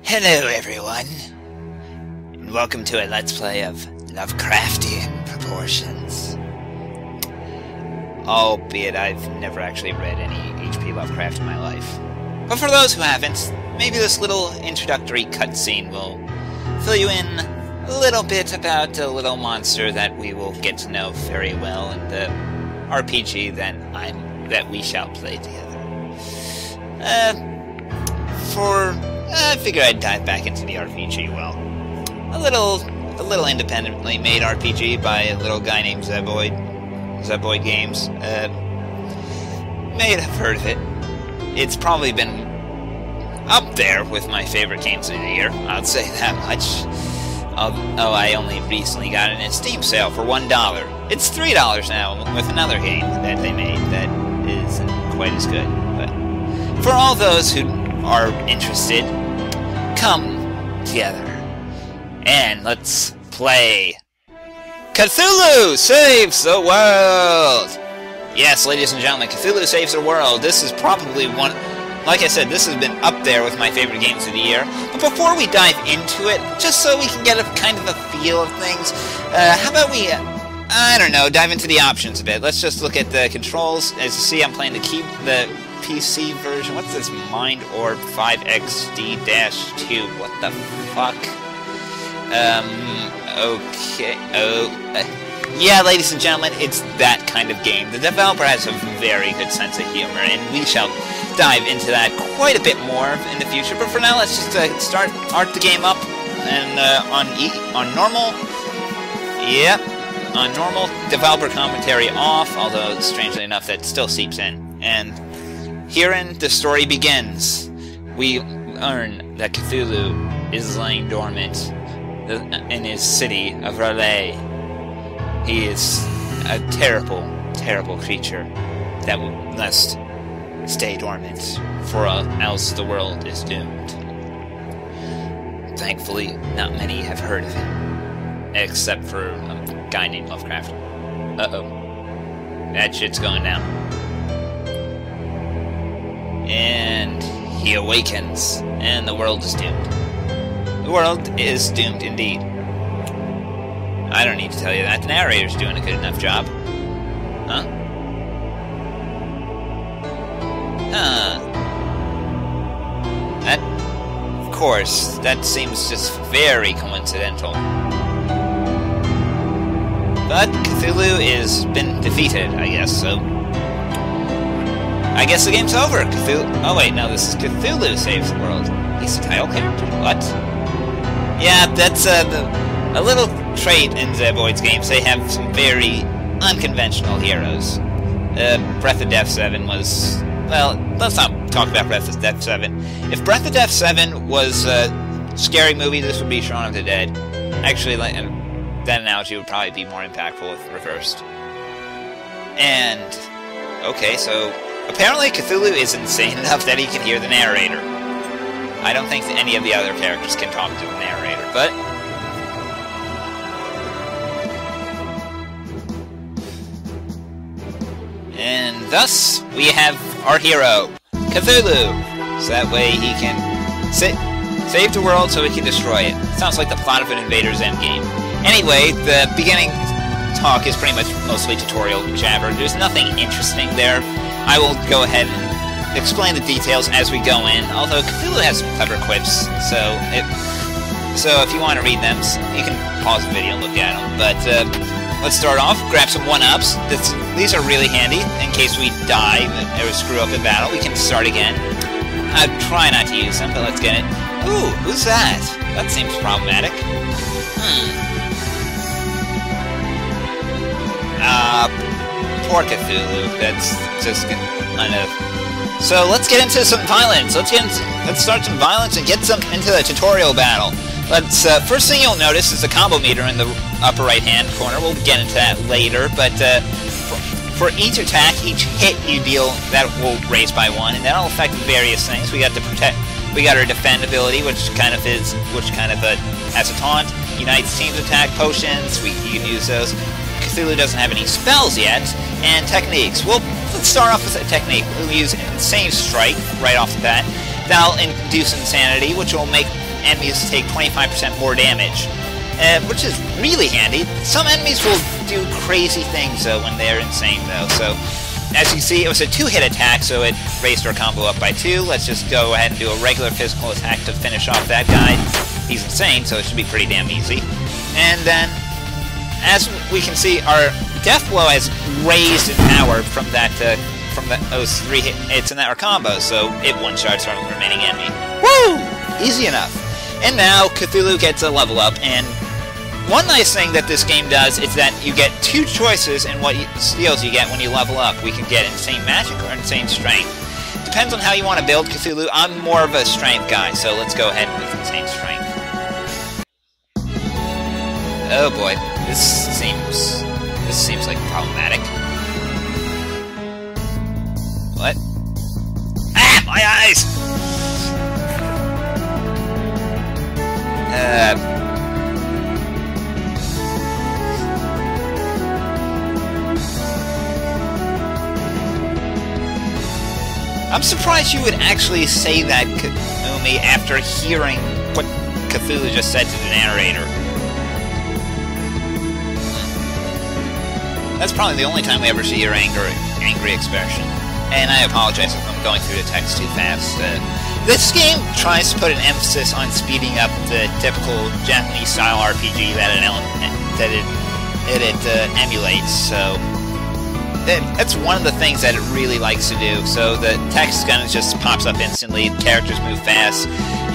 Hello everyone, and welcome to a Let's Play of Lovecraftian proportions. Albeit I've never actually read any H.P. Lovecraft in my life. But for those who haven't, maybe this little introductory cutscene will fill you in a little bit about a little monster that we will get to know very well in the RPG that we shall play together. I figured I'd dive back into the RPG. Well, a little independently made RPG by a little guy named Zeboid Games. May have heard of it. It's probably been up there with my favorite games of the year. I'd say that much. Oh, I only recently got it in a Steam sale for $1. It's $3 now with another game that they made that isn't quite as good. But for all those who are interested, come together and let's play Cthulhu Saves the World! Yes, ladies and gentlemen, Cthulhu Saves the World. This is probably one, like I said, this has been up there with my favorite games of the year. But before we dive into it, just so we can get a kind of a feel of things, how about we, I don't know, dive into the options a bit. Let's just look at the controls. As you see, I'm playing the PC version. What's this? Mind Orb 5XD-2. What the fuck? Okay. Yeah, ladies and gentlemen, it's that kind of game. The developer has a very good sense of humor, and we shall dive into that quite a bit more in the future. But for now, let's just start the game up, and on normal. Yep, on normal. Developer commentary off, although strangely enough, that still seeps in. And herein the story begins. We learn that Cthulhu is lying dormant in his city of Raleigh. He is a terrible, terrible creature that must stay dormant, for else the world is doomed. Thankfully, not many have heard of him, except for a guy named Lovecraft. Uh-oh. That shit's going down. And he awakens, and the world is doomed. The world is doomed indeed. I don't need to tell you that. The narrator's doing a good enough job. Huh? Huh. That, of course, that seems just very coincidental. But Cthulhu has been defeated, I guess, so I guess the game's over. Cthulhu. Oh wait, no, this is Cthulhu Saves the World. He's the title character? What? Yeah, that's a little trait in Zeboid's games. They have some very unconventional heroes. Breath of Death 7 was... Well, let's not talk about Breath of Death 7. If Breath of Death 7 was a scary movie, this would be Shaun of the Dead. Actually, that analogy would probably be more impactful if reversed. And... okay, so apparently Cthulhu is insane enough that he can hear the narrator. I don't think that any of the other characters can talk to the narrator, but... and thus, we have our hero, Cthulhu. So that way he can save the world so he can destroy it. Sounds like the plot of an Invader Zim game. Anyway, the beginning talk is pretty much mostly tutorial jabber. There's nothing interesting there. I will go ahead and explain the details as we go in, although Cthulhu has some clever quips, so if you want to read them, you can pause the video and look at them. But let's start off, grab some 1-ups. These are really handy in case we die or screw up the battle. We can start again. I try not to use them, but let's get it. Ooh, who's that? That seems problematic. Poor Cthulhu. That's just enough. So let's get into some violence. Let's start some violence and get into the tutorial battle. First thing you'll notice is the combo meter in the upper right-hand corner. We'll get into that later, but for each attack, each hit you deal, that will raise by 1, and that'll affect various things. We got our defend ability, which kind of has a taunt, unites teams attack, potions. You can use those. Cthulhu doesn't have any spells yet, and techniques. Let's start off with a technique. We'll use Insane Strike right off the bat. That'll induce insanity, which will make enemies take 25% more damage, which is really handy. Some enemies will do crazy things though when they're insane though, so as you see, it was a 2-hit attack, so it raised our combo up by 2. Let's just go ahead and do a regular physical attack to finish off that guy. He's insane, so it should be pretty damn easy. And then, as we can see, our death blow has raised in power from that, those 3 hits in our combo, so it one-shots our remaining enemy. Woo! Easy enough. And now Cthulhu gets a level up, and one nice thing that this game does is that you get 2 choices in what skills you get when you level up. We can get Insane Magic or Insane Strength. Depends on how you want to build Cthulhu. I'm more of a Strength guy, so let's go ahead with Insane Strength. Oh boy, this seems like problematic. What? Ah, my eyes! I'm surprised you would actually say that, Umi, after hearing what Cthulhu just said to the narrator. That's probably the only time we ever see your angry expression. And I apologize if I'm going through the text too fast. This game tries to put an emphasis on speeding up the typical Japanese-style RPG that it emulates, so that's one of the things that it really likes to do. So the text kind of just pops up instantly, characters move fast,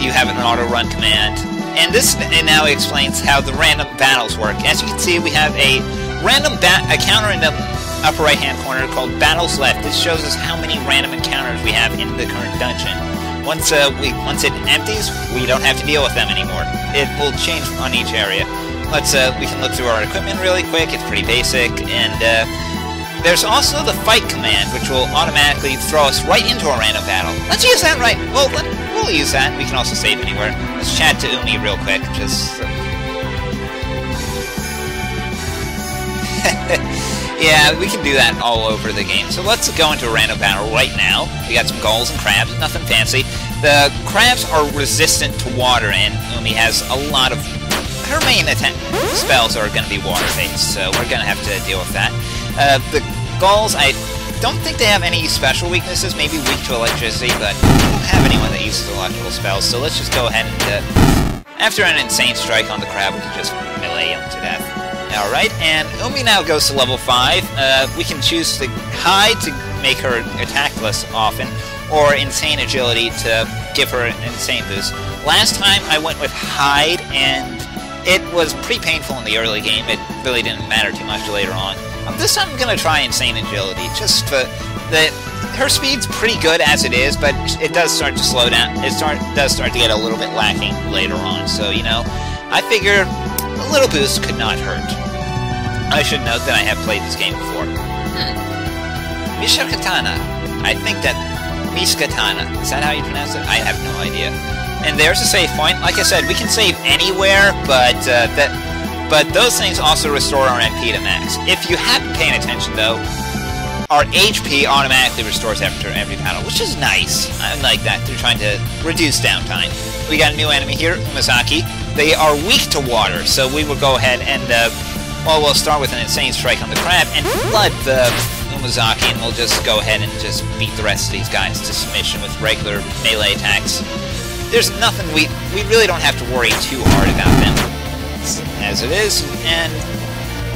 you have an auto-run command, and this now explains how the random battles work. As you can see, we have a random counter in the upper right-hand corner called Battles Left. This shows us how many random encounters we have in the current dungeon. Once it empties, we don't have to deal with them anymore. It will change on each area. We can look through our equipment really quick. It's pretty basic, and there's also the fight command, which will automatically throw us right into a random battle. Let's use that right. Well, we'll use that. We can also save anywhere. Let's chat to Umi real quick. Yeah, we can do that all over the game. So let's go into a random battle right now. We got some gulls and crabs, nothing fancy. The crabs are resistant to water, and Umi has a lot of... Her main spells are going to be water-based, so we're going to have to deal with that. The gulls, I don't think they have any special weaknesses, maybe weak to electricity, but I don't have anyone that uses electrical spells, so let's just go ahead and... after an insane strike on the crab, we can just melee him to death. Alright, and Umi now goes to level 5. We can choose to hide to make her attack less often, or insane agility to give her an insane boost. Last time I went with hide, and it was pretty painful in the early game. It really didn't matter too much later on. This time I'm going to try insane agility, just for her speed's pretty good as it is, but it does start to slow down. It does start to get a little bit lacking later on, so, you know, I figure a little boost could not hurt. I should note that I have played this game before. Mishakatana. I think that... Mishkatana. Is that how you pronounce it? I have no idea. And there's a save point. Like I said, we can save anywhere, but those things also restore our MP to max. If you have been paying attention, though, our HP automatically restores after every battle, which is nice. I like that. They're trying to reduce downtime. We got a new enemy here, Umazaki. They are weak to water, so we will go ahead and, well, we'll start with an insane strike on the crab and flood the Umazaki, and we'll just go ahead and just beat the rest of these guys to submission with regular melee attacks. There's nothing, we really don't have to worry too hard about them, as it is, and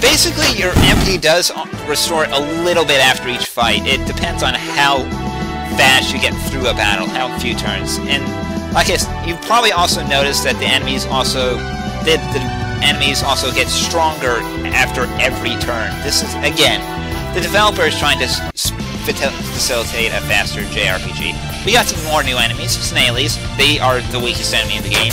basically your MP does restore a little bit after each fight. It depends on how fast you get through a battle, how few turns, and like I said, you've probably also noticed that the enemies also get stronger after every turn. This is, again, the developer is trying to facilitate a faster JRPG. We got some more new enemies, Snailies. They are the weakest enemy in the game.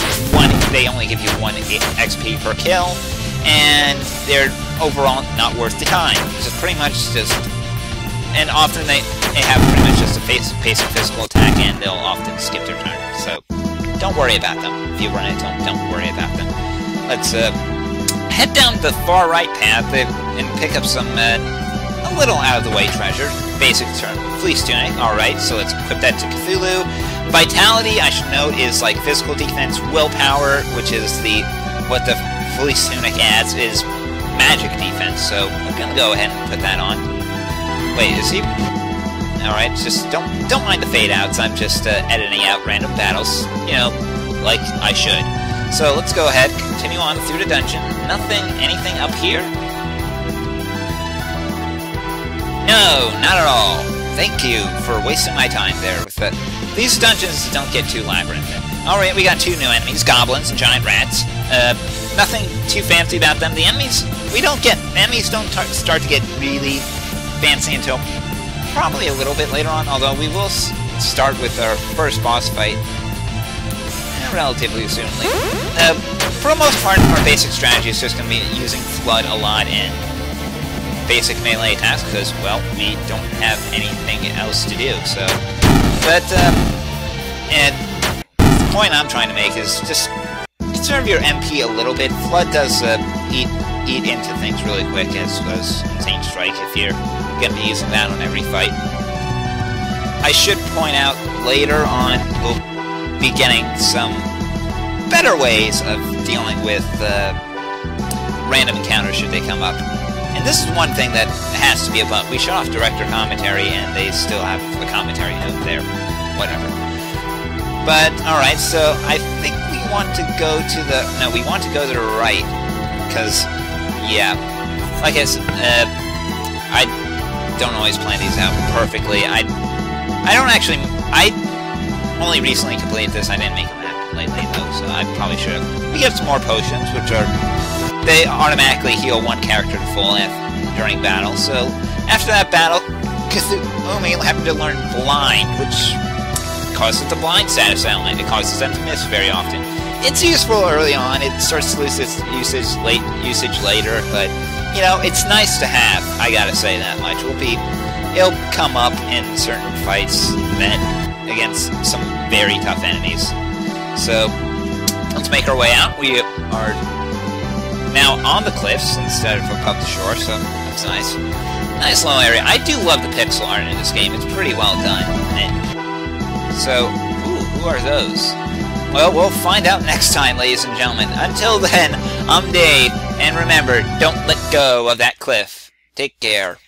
They only give you 1 XP per kill, and they're overall not worth the time. So pretty much just... And often they have pretty much just a basic physical attack, and they'll often skip their turn. So don't worry about them. If you run into them, don't worry about them. Let's head down the far right path and pick up some a little out-of-the-way treasure. Basic turn. Fleece tunic. Alright, so let's equip that to Cthulhu. Vitality, I should note, is like physical defense. Willpower, which is what the Fleece Tunic adds, is magic defense. So I'm gonna go ahead and put that on. Wait, is he? All right, just don't mind the fade outs. I'm just editing out random battles, you know, like I should. So let's go ahead, continue on through the dungeon. Anything up here? No, not at all. Thank you for wasting my time there with that. These dungeons don't get too labyrinthine. Alright, we got 2 new enemies, goblins and giant rats. Nothing too fancy about them. The enemies don't start to get really fancy until probably a little bit later on, although we will start with our first boss fight relatively soon. For the most part, our basic strategy is just going to be using Flood a lot in basic melee attacks, because, well, we don't have anything else to do, so... But, and the point I'm trying to make is just conserve your MP a little bit. Flood does eat into things really quick, as Insane Strike, if you're going to be using that on every fight. I should point out later on, we'll be getting some better ways of dealing with random encounters should they come up. And this is one thing that has to be about. We shut off director commentary, and they still have the commentary note there. Whatever. But, alright, so I think we want to go to the... No, we want to go to the right. Because, yeah. Like I said, I don't always plan these out perfectly. I don't actually... I only recently completed this. I didn't make a map lately, though, so I probably should have. We get some more potions, which are... They automatically heal one character to full during battle, so after that battle, Cthulhu happened to learn Blind, which causes the blind status element. It causes them to miss very often. It's useful early on, it starts to lose its usage later, but, you know, it's nice to have, I gotta say that much. It'll come up in certain fights against some very tough enemies. So, let's make our way out. We are now on the cliffs instead of above the shore, so that's nice. Nice little area. I do love the pixel art in this game. It's pretty well done. So, who are those? Well, we'll find out next time, ladies and gentlemen. Until then, I'm Dave, and remember, don't let go of that cliff. Take care.